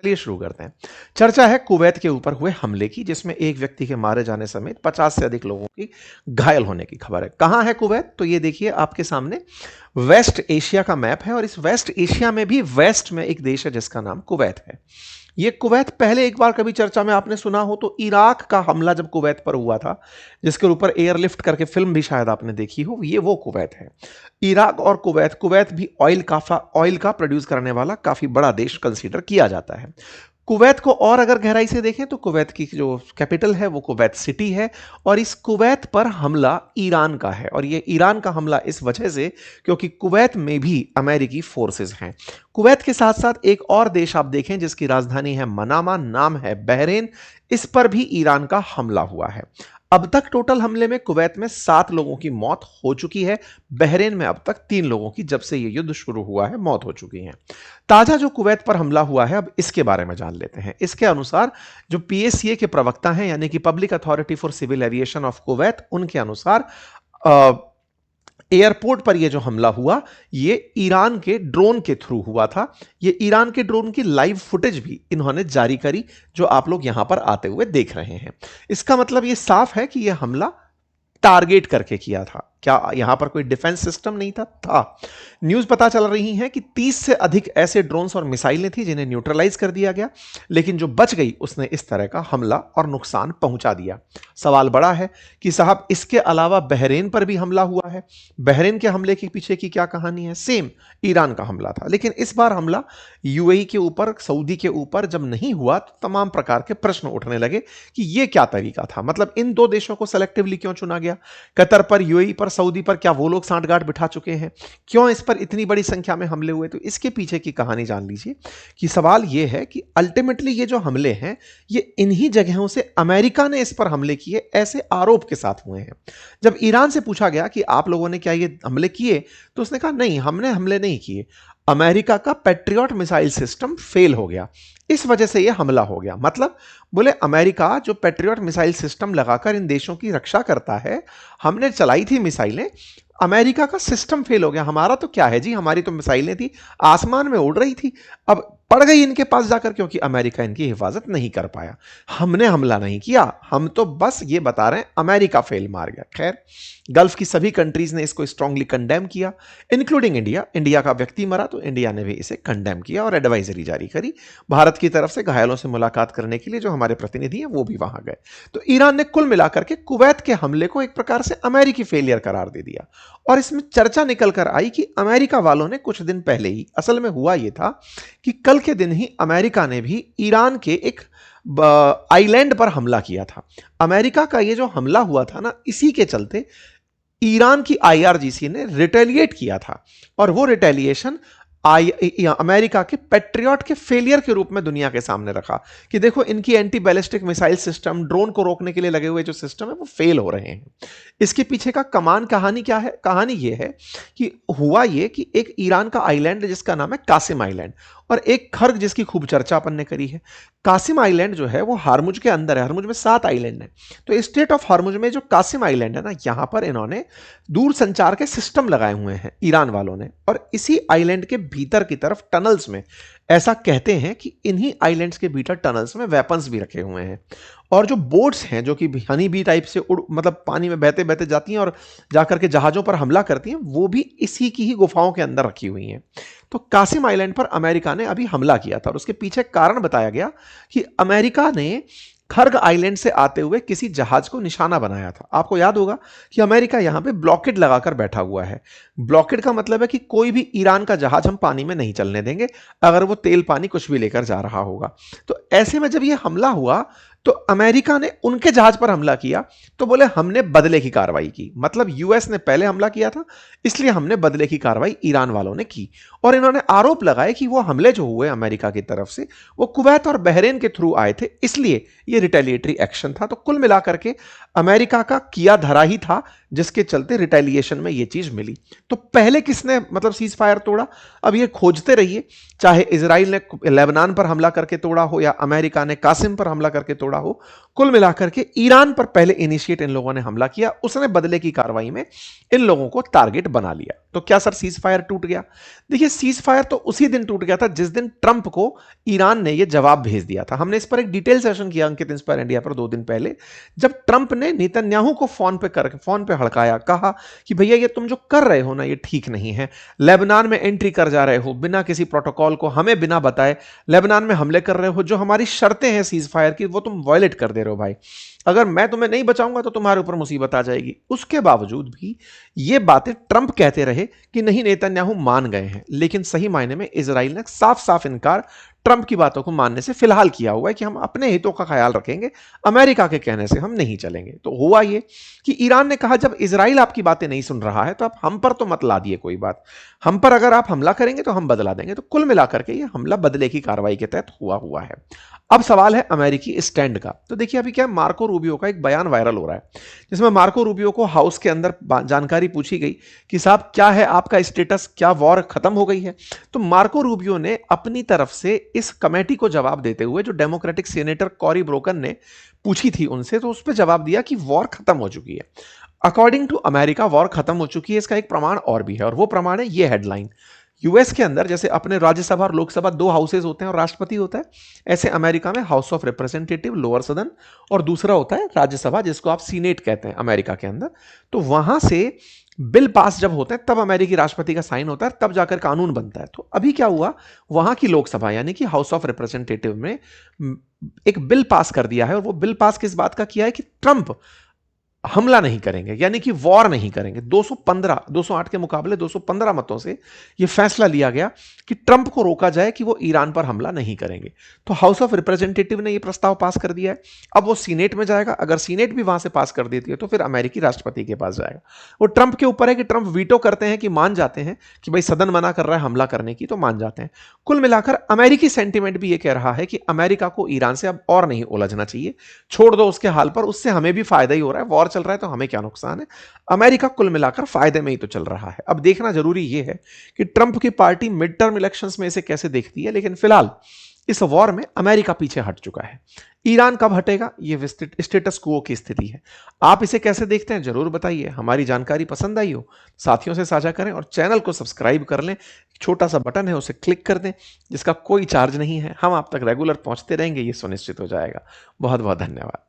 चलिए शुरू करते हैं। चर्चा है कुवैत के ऊपर हुए हमले की, जिसमें एक व्यक्ति के मारे जाने समेत 50 से अधिक लोगों की घायल होने की खबर है। कहां है कुवैत? तो ये देखिए आपके सामने वेस्ट एशिया का मैप है और इस वेस्ट एशिया में भी वेस्ट में एक देश है जिसका नाम कुवैत है। ये कुवैत पहले एक बार कभी चर्चा में आपने सुना हो तो इराक का हमला जब कुवैत पर हुआ था, जिसके ऊपर एयरलिफ्ट करके फिल्म भी शायद आपने देखी हो, ये वो कुवैत है। इराक और कुवैत, कुवैत भी ऑयल का प्रोड्यूस करने वाला काफी बड़ा देश कंसीडर किया जाता है। कुवैत को और अगर गहराई से देखें तो कुवैत की जो कैपिटल है वो कुवैत सिटी है और इस कुवैत पर हमला ईरान का है और ये ईरान का हमला इस वजह से क्योंकि कुवैत में भी अमेरिकी फोर्सेस हैं। कुवैत के साथ साथ एक और देश आप देखें जिसकी राजधानी है मनामा, नाम है बहरेन, इस पर भी ईरान का हमला हुआ है। अब तक टोटल हमले में कुवैत में 7 लोगों की मौत हो चुकी है। बहरेन में अब तक 3 लोगों की, जब से यह युद्ध शुरू हुआ है, मौत हो चुकी है। ताजा जो कुवैत पर हमला हुआ है, अब इसके बारे में जान लेते हैं। इसके अनुसार जो पीएससीए के प्रवक्ता हैं, यानी कि public authority for civil aviation of Kuwait, उनके अनुसार एयरपोर्ट पर यह जो हमला हुआ ये ईरान के ड्रोन के थ्रू हुआ था। ये ईरान के ड्रोन की लाइव फुटेज भी इन्होंने जारी करी, जो आप लोग यहां पर आते हुए देख रहे हैं। इसका मतलब यह साफ है कि यह हमला टारगेट करके किया था। क्या यहां पर कोई डिफेंस सिस्टम नहीं था? न्यूज पता चल रही है कि 30 से अधिक ऐसे ड्रोन्स और मिसाइलें थी जिन्हें न्यूट्रलाइज कर दिया गया, लेकिन जो बच गई उसने इस तरह का हमला और नुकसान पहुंचा दिया। सवाल बड़ा है कि साहब इसके अलावा बहरेन पर भी हमला हुआ है। बहरेन के हमले के पीछे की क्या कहानी है? सेम ईरान का हमला था, लेकिन इस बार हमला यूएई के ऊपर, सऊदी के ऊपर जब नहीं हुआ तो तमाम प्रकार के प्रश्न उठने लगे कि यह क्या तरीका था। मतलब इन दो देशों को सेलेक्टिवली क्यों चुना गया? कतर पर, यूएई पर, सऊदी पर क्या वो लोग सांठगांठ बिठा चुके हैं? क्यों इस पर इतनी बड़ी संख्या में हमले हुए? तो इसके पीछे की कहानी जान लीजिए कि सवाल यह है कि अल्टीमेटली ये जो हमले हैं ये इन्हीं जगहों से अमेरिका ने इस पर हमले किए ऐसे आरोप के साथ हुए हैं। जब ईरान से पूछा गया कि आप लोगों ने क्या ये हमले किए, तो उसने कहा नहीं, हमने हमले नहीं किए, अमेरिका का पैट्रियट मिसाइल सिस्टम फेल हो गया, इस वजह से यह हमला हो गया। मतलब बोले अमेरिका जो पैट्रियट मिसाइल सिस्टम लगाकर इन देशों की रक्षा करता है, हमने चलाई थी मिसाइलें, अमेरिका का सिस्टम फेल हो गया। हमारा तो क्या है जी, हमारी तो मिसाइलें थी, आसमान में उड़ रही थी, अब पड़ गई इनके पास जाकर क्योंकि अमेरिका इनकी हिफाजत नहीं कर पाया। हमने हमला नहीं किया, हम तो बस ये बता रहे हैं अमेरिका फेल मार गया। खैर, गल्फ की सभी कंट्रीज ने इसको स्ट्रांगली कंडेम किया, इंक्लूडिंग इंडिया। इंडिया का व्यक्ति मरा तो इंडिया ने भी इसे कंडेम किया और एडवाइजरी जारी करी। भारत की तरफ से घायलों से मुलाकात करने के लिए जो हमारे प्रतिनिधि हैं वो भी वहां गए। तो ईरान ने कुल मिलाकर के कुवैत के हमले को एक प्रकार से अमेरिकी फेलियर करार दे दिया और इसमें चर्चा निकल कर आई कि अमेरिका वालों ने कुछ दिन पहले ही, असल में हुआ यह था कि कल के दिन ही अमेरिका ने भी ईरान के एक आइलैंड पर हमला किया था। अमेरिका का ये जो हमला हुआ था ना, इसी के चलते ईरान की आईआरजीसी ने रिटेलिएट किया था और वो रिटेलिएशन अमेरिका के पैट्रियट के फेलियर के रूप में दुनिया के सामने रखा कि देखो इनकी anti ballistic missile system, drone को रोकने के लिए लगे हुए जो सिस्टम है वो फेल हो रहे हैं। इसके पीछे का कहानी क्या है? कहानी ये है कि हुआ ये कि एक ईरान का आइलैंड जिसका नाम है कासिम आइलैंड और एक खर्ग जिसकी खूब चर्चा अपन ने करी है। कासिम आइलैंड जो है वो हारमुज के अंदर है। हारमुज में 7 आइलैंड हैं। तो स्टेट ऑफ हारमुज में जो कासिम आइलैंड है ना, यहां पर इन्होंने दूर संचार के सिस्टम लगाए हुए हैं ईरान वालों ने, और इसी आइलैंड के भीतर की तरफ टनल्स में, ऐसा कहते हैं कि इन्हीं आइलैंड्स के भीतर टनल्स में वेपन्स भी रखे हुए हैं और जो बोट्स हैं जो कि हनी बी टाइप से मतलब पानी में बहते बहते जाती हैं और जाकर के जहाजों पर हमला करती हैं, वो भी इसी की ही गुफाओं के अंदर रखी हुई हैं। तो कासिम आइलैंड पर अमेरिका ने अभी हमला किया था और उसके पीछे कारण बताया गया कि अमेरिका ने खर्ग आइलैंड से आते हुए किसी जहाज को निशाना बनाया था। आपको याद होगा कि अमेरिका यहां पे ब्लॉकेड लगाकर बैठा हुआ है। ब्लॉकेड का मतलब है कि कोई भी ईरान का जहाज हम पानी में नहीं चलने देंगे अगर वो तेल पानी कुछ भी लेकर जा रहा होगा। तो ऐसे में जब ये हमला हुआ तो अमेरिका ने उनके जहाज पर हमला किया, तो बोले हमने बदले की कार्रवाई की। मतलब यूएस ने पहले हमला किया था, इसलिए हमने बदले की कार्रवाई ईरान वालों ने की और इन्होंने आरोप लगाए कि वो हमले जो हुए अमेरिका की तरफ से वो कुवैत और बहरेन के थ्रू आए थे, इसलिए ये रिटेलिएटरी एक्शन था। तो कुल मिलाकर के अमेरिका का किया धरा ही था जिसके चलते रिटेलिएशन में ये चीज मिली। तो पहले किसने मतलब सीज फायर तोड़ा, अब ये खोजते रहिए, चाहे इजराइल ने लेबनान पर हमला करके तोड़ा हो या अमेरिका ने कासिम पर हमला करके तोड़ा हो, कुल मिलाकर के ईरान पर पहले इनिशिएट इन लोगों ने हमला किया, उसने बदले की कार्रवाई में इन लोगों को टारगेट बना लिया। तो क्या सर सीज फायर टूट गया? देखिए सीज फायर तो उसी दिन टूट गया था जिस दिन ट्रंप को ईरान ने यह जवाब भेज दिया था। हमने इस पर एक डिटेल सेशन किया अंकित इंस्पायर इंडिया पर 2 दिन पहले, जब ट्रंप ने नेतन्याहू को फोन पे हड़काया, कहा कि भैया ये तुम जो कर रहे हो ना ये ठीक नहीं है, लेबनान में एंट्री कर जा रहे हो बिना किसी प्रोटोकॉल को, हमें बिना बताए लेबनान में हमले कर रहे हो, जो हमारी शर्तें हैं सीज फायर की वो तुम वायलेट कर दे रहे हो भाई, अगर मैं तुम्हें नहीं बचाऊंगा तो तुम्हारे ऊपर मुसीबत आ जाएगी। उसके बावजूद भी ये बातें ट्रंप कहते रहे कि नहीं नेतन्याहू मान गए हैं, लेकिन सही मायने में इजराइल ने साफ साफ इनकार ट्रंप की बातों को मानने से फिलहाल किया हुआ है कि हम अपने हितों का ख्याल रखेंगे, अमेरिका के कहने से हम नहीं चलेंगे। तो हुआ ये कि ईरान ने कहा जब इजराइल आपकी बातें नहीं सुन रहा है तो आप हम पर तो मत ला दिए कोई बात, हम पर अगर आप हमला करेंगे तो हम बदला देंगे। तो कुल मिलाकर के ये हमला बदले की कार्रवाई के तहत हुआ है। अब सवाल है अमेरिकी स्टैंड का। तो देखिए अभी क्या मार्को रूबियो का एक बयान वायरल हो रहा है, जिसमें मार्को रूबियो को हाउस के अंदर जानकारी पूछी गई कि साहब क्या है आपका स्टेटस, क्या वॉर खत्म हो गई है? तो मार्को रूबियो ने अपनी तरफ से इस कमेटी को जवाब देते हुए, जो डेमोक्रेटिक सीनेटर कॉरी ब्रोकन ने पूछी थी उनसे, तो उस पर जवाब दिया कि वॉर खत्म हो चुकी है। अकॉर्डिंग टू अमेरिका वॉर खत्म हो चुकी है। इसका एक प्रमाण और भी है, और वो प्रमाण है ये हेडलाइन। यूएस के अंदर जैसे अपने राज्यसभा और लोकसभा 2 हाउसेज होते हैं और राष्ट्रपति होता है, ऐसे अमेरिका में हाउस ऑफ रिप्रेजेंटेटिव लोअर सदन और दूसरा होता है राज्यसभा, जिसको आप सीनेट कहते हैं अमेरिका के अंदर। तो वहां से बिल पास जब होते हैं तब अमेरिकी राष्ट्रपति का साइन होता है, तब जाकर कानून बनता है। तो अभी क्या हुआ, वहां की लोकसभा यानी कि हाउस ऑफ रिप्रेजेंटेटिव में एक बिल पास कर दिया है, और वो बिल पास किस बात का किया है कि ट्रंप हमला नहीं करेंगे, यानी कि वॉर नहीं करेंगे। 208 के मुकाबले 215 मतों से यह फैसला लिया गया कि ट्रंप को रोका जाए कि वो ईरान पर हमला नहीं करेंगे। तो हाउस ऑफ रिप्रेजेंटेटिव ने यह प्रस्ताव पास कर दिया है। अब वो सीनेट में जाएगा, अगर सीनेट भी वहां से पास कर देती है तो फिर अमेरिकी राष्ट्रपति के पास जाएगा। वो ट्रंप के ऊपर है कि ट्रंप वीटो करते हैं कि मान जाते हैं कि भाई सदन मना कर रहा है हमला करने की, तो मान जाते हैं। कुल मिलाकर अमेरिकी सेंटीमेंट भी यह कह रहा है कि अमेरिका को ईरान से अब और नहीं उलझना चाहिए, छोड़ दो उसके हाल पर, उससे हमें भी फायदा ही हो रहा है, वॉर चल रहा है तो हमें क्या नुकसान है। अमेरिका कुल मिलाकर फायदे में ही तो चल रहा है। अब देखना जरूरी यह है कि ट्रंप की पार्टी मिड टर्म इलेक्शंस में इसे कैसे देखती है, लेकिन फिलहाल इस वॉर में अमेरिका पीछे हट चुका है। ईरान कब हटेगा, यह स्टेटस क्वो की स्थिति है। आप इसे कैसे देखते हैं जरूर बताइए। हमारी जानकारी पसंद आई हो साथियों से साझा करें और चैनल को सब्सक्राइब कर लें। छोटा सा बटन है उसे क्लिक कर दें, जिसका कोई चार्ज नहीं है। हम आप तक रेगुलर पहुंचते रहेंगे, ये सुनिश्चित हो जाएगा। बहुत बहुत धन्यवाद।